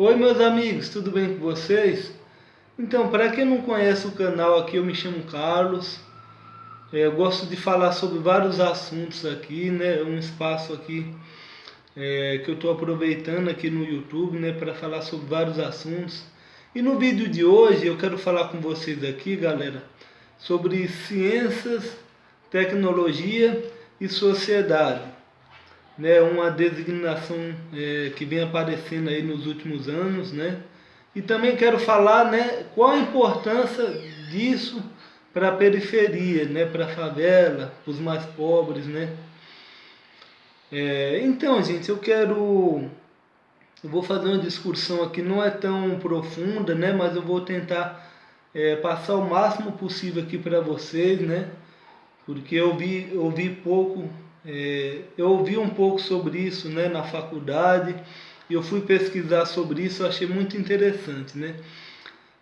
Oi meus amigos, tudo bem com vocês? Então, para quem não conhece o canal aqui, eu me chamo Carlos. Eu gosto de falar sobre vários assuntos aqui, né? Um espaço aqui que eu estou aproveitando aqui no YouTube, né? Para falar sobre vários assuntos. E no vídeo de hoje eu quero falar com vocês aqui, galera, sobre ciências, tecnologia e sociedade, né, uma designação que vem aparecendo aí nos últimos anos, né? E também quero falar, né, qual a importância disso para a periferia, né, para a favela, para os mais pobres, né? Então, gente, eu vou fazer uma discussão aqui, não é tão profunda, né, mas eu vou tentar passar o máximo possível aqui para vocês, né? Porque eu ouvi um pouco sobre isso, né, na faculdade, e eu fui pesquisar sobre isso, eu achei muito interessante, né?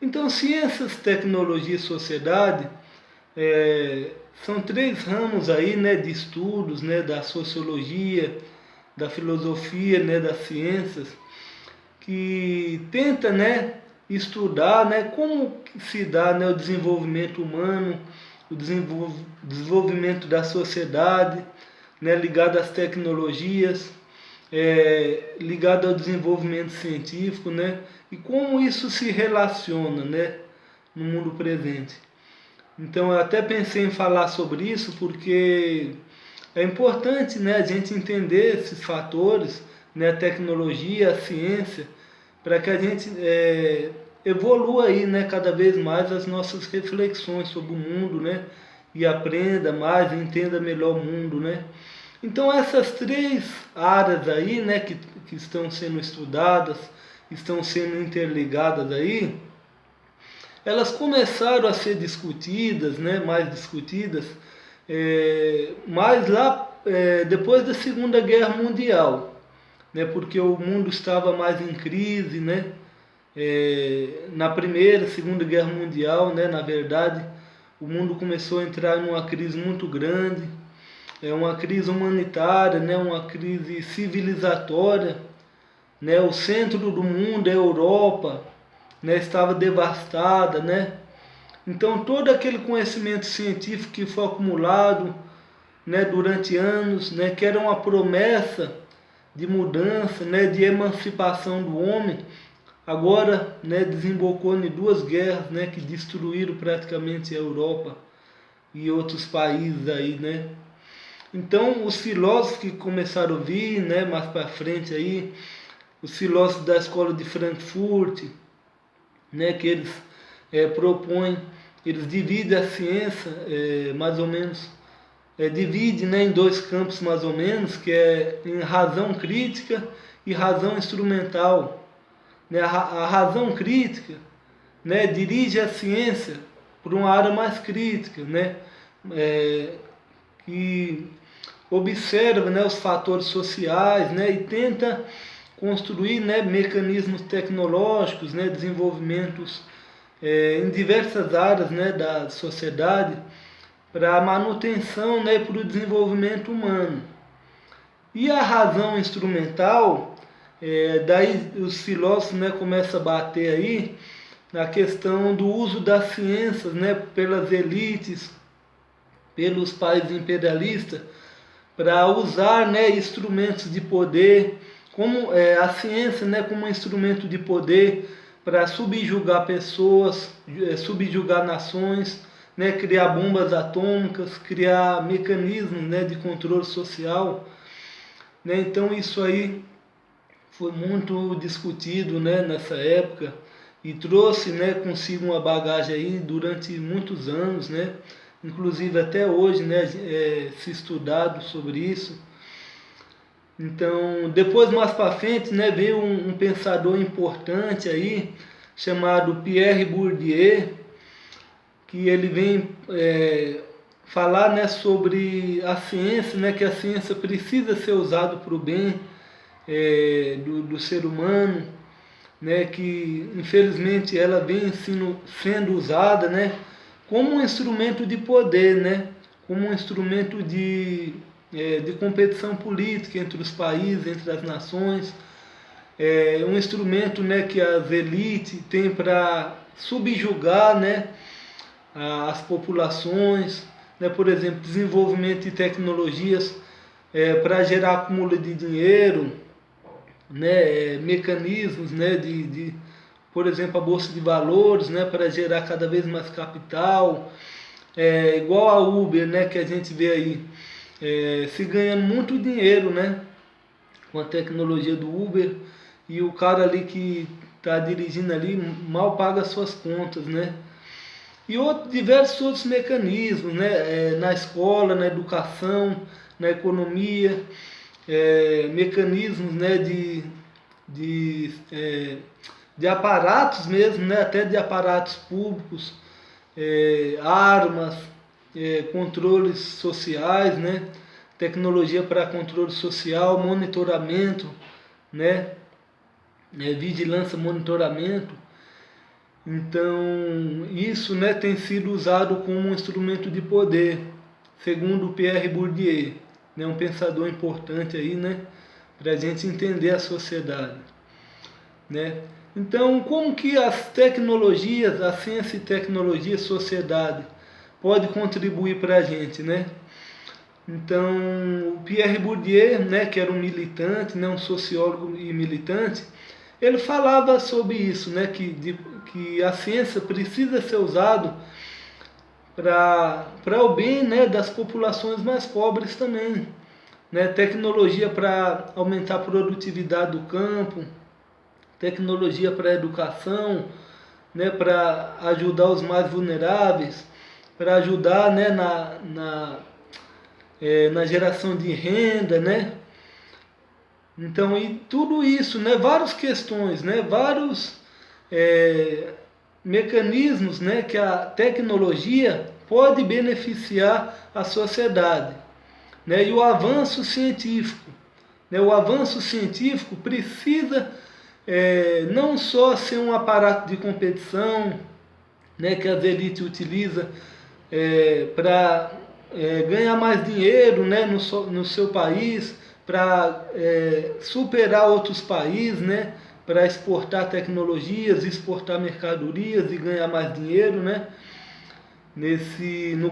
Então, ciências, tecnologia e sociedade são três ramos aí, né, de estudos, né, da sociologia, da filosofia, né, das ciências, que tenta, né, estudar, né, como se dá, né, o desenvolvimento humano, o desenvolvimento da sociedade, né, ligado às tecnologias, ligado ao desenvolvimento científico, né, e como isso se relaciona, né, no mundo presente. Então eu até pensei em falar sobre isso porque é importante, né, a gente entender esses fatores, né, a tecnologia, a ciência, para que a gente evolua aí, né, cada vez mais as nossas reflexões sobre o mundo, né, e aprenda mais, entenda melhor o mundo, né. Então essas três áreas aí, né, que estão sendo estudadas, estão sendo interligadas aí, elas começaram a ser discutidas, né, mais discutidas, mais lá depois da Segunda Guerra Mundial, né, porque o mundo estava mais em crise, né, na Primeira, Segunda Guerra Mundial, né, na verdade, o mundo começou a entrar numa crise muito grande, uma crise humanitária, né, uma crise civilizatória, né, o centro do mundo, a Europa, né, estava devastada, né. Então todo aquele conhecimento científico que foi acumulado, né, durante anos, né, que era uma promessa de mudança, né, de emancipação do homem, agora, né, desembocou em duas guerras, né, que destruíram praticamente a Europa e outros países aí, né. Então os filósofos que começaram a vir, né, mais para frente aí, os filósofos da escola de Frankfurt, né, que eles propõem, eles dividem a ciência mais ou menos, divide, né, em dois campos mais ou menos, que é em razão crítica e razão instrumental. Né, a razão crítica, né, dirige a ciência para uma área mais crítica, né, que observa, né, os fatores sociais, né, e tenta construir, né, mecanismos tecnológicos, né, desenvolvimentos em diversas áreas, né, da sociedade para a manutenção, né, e para o desenvolvimento humano. E a razão instrumental, daí os filósofos, né, começam a bater aí na questão do uso das ciências, né, pelas elites, pelos países imperialistas, para usar, né, instrumentos de poder, como a ciência, né, como um instrumento de poder para subjugar pessoas, subjugar nações, né, criar bombas atômicas, criar mecanismos, né, de controle social, né. Então isso aí foi muito discutido, né, nessa época e trouxe, né, consigo uma bagagem aí durante muitos anos, né, inclusive até hoje, né, se estudado sobre isso. Então, depois mais para frente, né, veio um pensador importante aí, chamado Pierre Bourdieu, que ele vem falar, né, sobre a ciência, né, que a ciência precisa ser usada para o bem do ser humano, né, que infelizmente ela vem sendo usada, né, como um instrumento de poder, né, como um instrumento de competição política entre os países, entre as nações, é um instrumento, né, que as elites têm para subjugar, né, as populações, né, por exemplo, desenvolvimento de tecnologias para gerar acúmulo de dinheiro, né, mecanismos, né, por exemplo, a bolsa de valores, né, para gerar cada vez mais capital, igual a Uber, né, que a gente vê aí, se ganhando muito dinheiro, né, com a tecnologia do Uber, e o cara ali que está dirigindo ali mal paga as suas contas, né? E diversos outros mecanismos, né? Na escola, na educação, na economia, mecanismos, né? De aparatos mesmo, né? Até de aparatos públicos, armas, controles sociais, né? Tecnologia para controle social, monitoramento, né? Vigilância, monitoramento. Então, isso, né, tem sido usado como um instrumento de poder, segundo Pierre Bourdieu, né, um pensador importante aí, né, para a gente entender a sociedade, né? Então, como que as tecnologias, a ciência e tecnologia, a sociedade, pode contribuir para a gente, né? Então, o Pierre Bourdieu, né, que era um militante, né, um sociólogo e militante, ele falava sobre isso, né, que a ciência precisa ser usada para o bem, né, das populações mais pobres também, né? Tecnologia para aumentar a produtividade do campo, tecnologia para a educação, né, para ajudar os mais vulneráveis, para ajudar, né, na geração de renda, né? Então, e tudo isso, né, várias questões, né, vários mecanismos, né, que a tecnologia pode beneficiar a sociedade, né, e o avanço científico, né, o avanço científico precisa não só ser um aparato de competição, né, que as elites utilizam para ganhar mais dinheiro, né, no seu país, para superar outros países, né, para exportar tecnologias, exportar mercadorias e ganhar mais dinheiro, né, no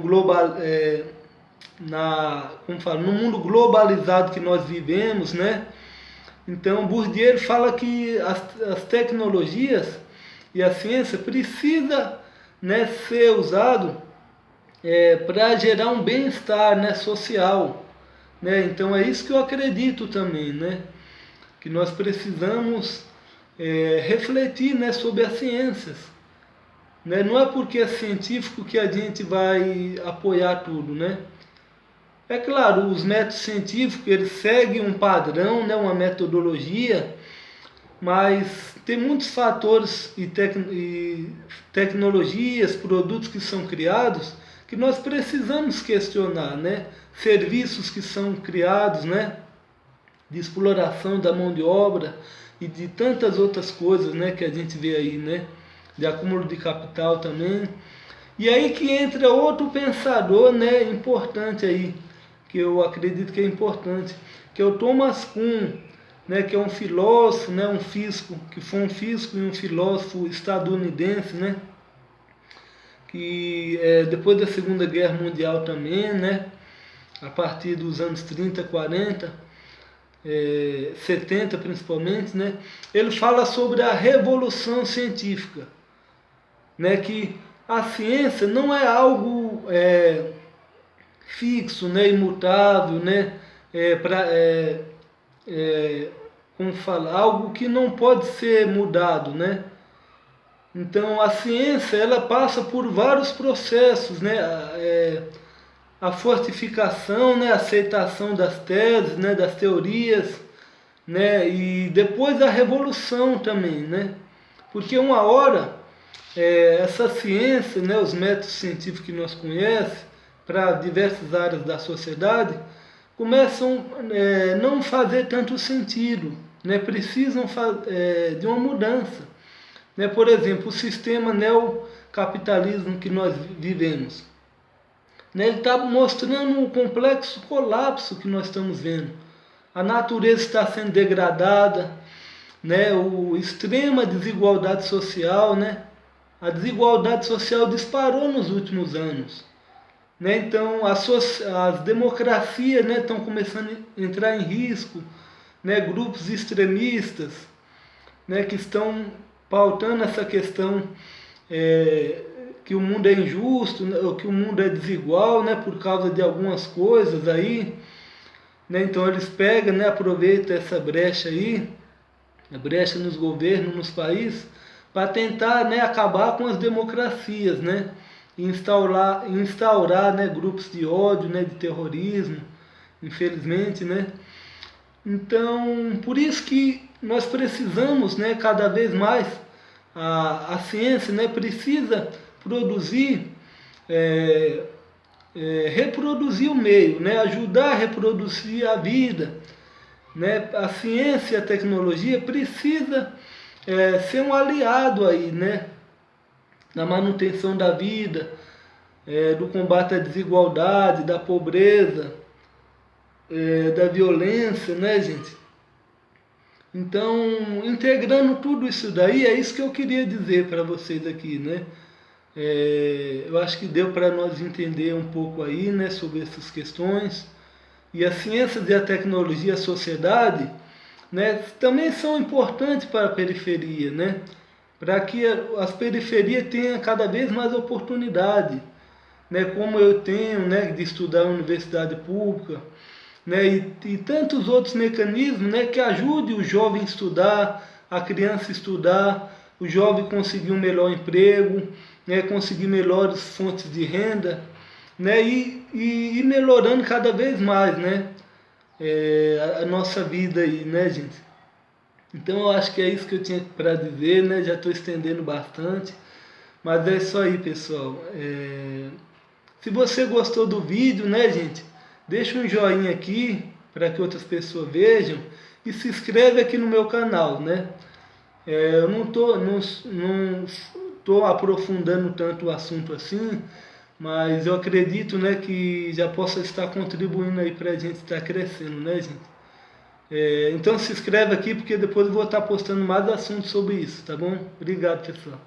mundo globalizado que nós vivemos, né. Então, Bourdieu fala que as tecnologias e a ciência precisa, né, ser usado para gerar um bem-estar, né, social, né? Então é isso que eu acredito também, né, que nós precisamos refletir, né, sobre as ciências, né? Não é porque é científico que a gente vai apoiar tudo, né? É claro, os métodos científicos eles seguem um padrão, né, uma metodologia, mas tem muitos fatores e tecnologias, produtos que são criados que nós precisamos questionar, né? Serviços que são criados, né, de exploração da mão de obra e de tantas outras coisas, né, que a gente vê aí, né, de acúmulo de capital também. E aí que entra outro pensador, né, importante aí, que eu acredito que é importante, que é o Thomas Kuhn, né, que é um filósofo, né, um físico, que foi um físico e um filósofo estadunidense, né, que depois da Segunda Guerra Mundial também, né, a partir dos anos 30, 40, 70 principalmente, né, ele fala sobre a revolução científica, né, que a ciência não é algo fixo, né, imutável, né, como fala, algo que não pode ser mudado, né. Então a ciência ela passa por vários processos, né, a fortificação, né, a aceitação das teses, né, das teorias, né, e depois a revolução também, né, porque uma hora essa ciência, né, os métodos científicos que nós conhecemos para diversas áreas da sociedade começam a não fazer tanto sentido, né, precisam de uma mudança, né, por exemplo, o sistema neocapitalismo que nós vivemos, né, ele está mostrando um complexo colapso que nós estamos vendo. A natureza está sendo degradada, né, o extrema desigualdade social, né? A desigualdade social disparou nos últimos anos, né? Então as democracias, né, estão começando a entrar em risco, né? Grupos extremistas, né, que estão pautando essa questão, que o mundo é injusto, né, ou que o mundo é desigual, né, por causa de algumas coisas aí, né? Então eles pegam, né, aproveitam essa brecha aí, a brecha nos governos, nos países, para tentar, né, acabar com as democracias, né, e instaurar, né, grupos de ódio, né, de terrorismo, infelizmente, né. Então, por isso que nós precisamos, né, cada vez mais, a ciência, né, precisa produzir, reproduzir o meio, né, ajudar a reproduzir a vida, né. A ciência e a tecnologia precisa ser um aliado aí, né, na manutenção da vida, do combate à desigualdade, da pobreza, da violência, né, gente? Então, integrando tudo isso daí, é isso que eu queria dizer para vocês aqui, né? Eu acho que deu para nós entender um pouco aí, né, sobre essas questões. E as ciências e a tecnologia, a sociedade, né, também são importantes para a periferia, né? Para que as periferias tenham cada vez mais oportunidade, né? Como eu tenho, né, de estudar em universidade pública, né, e tantos outros mecanismos, né, que ajudem o jovem a estudar, a criança a estudar, o jovem conseguir um melhor emprego, né, conseguir melhores fontes de renda, né, e melhorando cada vez mais, né, a nossa vida aí, né, gente? Então eu acho que é isso que eu tinha para dizer, né? Já estou estendendo bastante, mas é isso aí, pessoal. Se você gostou do vídeo, né, gente, deixa um joinha aqui para que outras pessoas vejam e se inscreve aqui no meu canal, né? Eu não tô aprofundando tanto o assunto assim, mas eu acredito, né, que já possa estar contribuindo aí para a gente estar crescendo, né, gente? Então se inscreve aqui porque depois eu vou estar postando mais assuntos sobre isso, tá bom? Obrigado, pessoal.